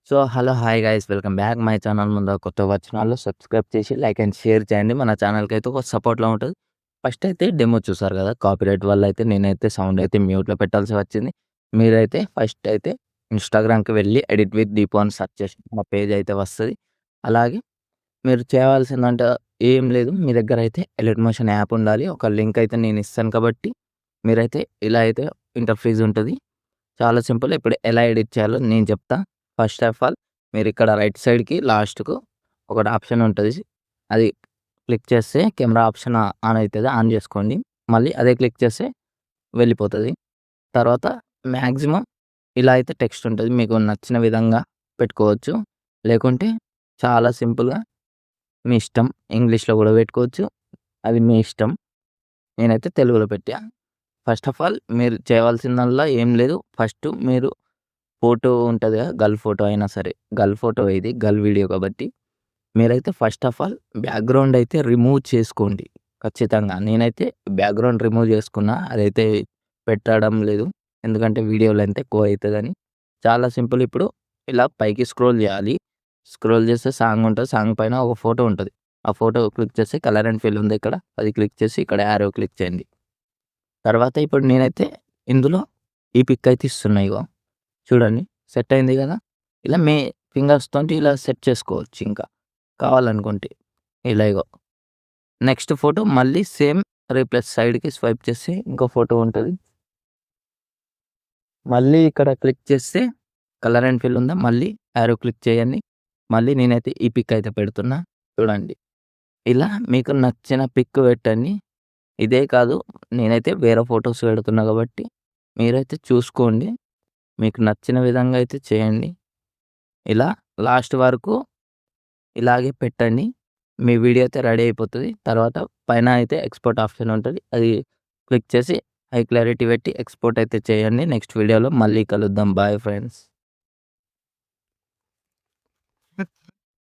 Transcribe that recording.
So, hello, hi guys, welcome back my channel. ముందు కొత్త వచ్చిన వాళ్ళు సబ్స్క్రైబ్ చేసి లైక్ అండ్ షేర్ చేయండి. మన ఛానల్‌కైతే ఒక సపోర్ట్‌లా ఉంటది. ఫస్ట్ అయితే డెమో చూసారు కదా! కాపీరైట్ వల్ల అయితే నేనైతే సౌండ్ అయితే మ్యూట్‌లో పెట్టాల్సి వచ్చింది. మీరైతే ఫస్ట్ అయితే ఇన్‌స్టాగ్రామ్‌కి వెళ్ళి ఎడిట్ విత్ దీపు అని సెర్చ్ చేసి మా పేజ్ అయితే వస్తది. అలాగే మీరు చేయాల్సిందంటే ఏం లేదు. మీ దగ్గర అయితే ఎలిట్ మోషన్ యాప్ ఉండాలి. ఒక లింక్ అయితే నేను ఇస్తాను కాబట్టి మీరైతే ఇలా అయితే ఇంటర్ఫేస్ ఉంటది. చాలా సింపుల్. ఇప్పుడు ఎలా ఎడిట్ చేయాలో నేను చెప్తా. ఫస్ట్ ఆఫ్ ఆల్ మీరిక్కడ రైట్ సైడ్‌కి లాస్ట్‌కు ఒకటి ఆప్షన్ ఉంటది. అది క్లిక్ చేస్తే కెమెరా ఆప్షన్ ఆన్ అయితది. ఆన్ చేసుకోండి. మళ్ళీ అదే క్లిక్ చేస్తే వెళ్ళిపోతది. తర్వాత మాక్సిమం ఇలా అయితే టెక్స్ట్ ఉంటది. మీకు నచ్చిన విధంగా పెట్టుకోవచ్చు. లేకుంటే చాలా సింపుల్‌గా మీ ఇష్టం. ఇంగ్లీష్‌లో కూడా పెట్టుకోవచ్చు. అది మీ ఇష్టం. నేనైతే తెలుగులో పెట్టా. ఫస్ట్ ఆఫ్ ఆల్ మీరు చేయవలసిందల్లా ఏం లేదు. ఫస్ట్ మీరు ఫోటో ఉంటది కదా! గర్ల్ ఫోటో అయినా సరే, గర్ల్ ఫోటో ఇది గర్ల్ వీడియో కాబట్టి మీరైతే ఫస్ట్ ఆఫ్ ఆల్ బ్యాక్‌గ్రౌండ్ అయితే రిమూవ్ చేసుకోండి ఖచ్చితంగా. నేనైతే బ్యాక్‌గ్రౌండ్ రిమూవ్ చేసుకున్నా. అదైతే పెట్టడం లేదు. ఎందుకంటే వీడియో లెంత్ ఎక్కువ అయితదని. చాలా సింపుల్. ఇప్పుడు ఇలా పైకి స్క్రోల్ చేయాలి. స్క్రోల్ చేస్తే సాంగ్ ఉంటది. సాంగ్ పైన ఒక ఫోటో ఉంటది. ఆ ఫోటో క్లిక్ చేసి కలర్ అండ్ ఫిల్ ఉంది ఇక్కడ. అది క్లిక్ చేసి ఇక్కడ యారో క్లిక్ చేయండి. తర్వాత ఇప్పుడు నేనైతే ఇందులో ఈ పిక్ అయితే ఇస్తున్నా ఇగో. చూడండి, సెట్ అయింది కదా! ఇలా మీ ఫింగర్స్‌తోటి ఇలా సెట్ చేసుకోవచ్చు ఇంకా కావాలనుకుంటే. ఇలా ఇగో. నెక్స్ట్ ఫోటో మళ్ళీ సేమ్ రీప్లేస్ సైడ్‌కి స్వైప్ చేస్తే ఇంకో ఫోటో ఉంటది. మళ్ళీ ఇక్కడ క్లిక్ చేస్తే కలర్ అండ్ ఫిల్ ఉందా? మళ్ళీ యారో క్లిక్ చేయండి. మళ్ళీ నేనైతే ఈ పిక్ అయితే పెడుతున్నా. చూడండి. ఇలా మీకు నచ్చిన పిక్ పెట్టండి. ఇదే కాదు, నేనైతే వేరే ఫోటోస్ పెడుతున్నా కాబట్టి మీరైతే చూసుకోండి. మీకు నచ్చిన విధంగా అయితే చేయండి. ఇలా లాస్ట్ వరకు ఇలాగే పెట్టండి. మీ వీడియో అయితే రెడీ అయిపోతది. తర్వాత పైన అయితే ఎక్స్‌పోర్ట్ ఆప్షన్ ఉంటది. అది క్లిక్ చేసి హై క్లారిటీ పెట్టి ఎక్స్‌పోర్ట్ అయితే చేయండి. నెక్స్ట్ వీడియోలో మళ్ళీ కలుద్దాం. Bye friends.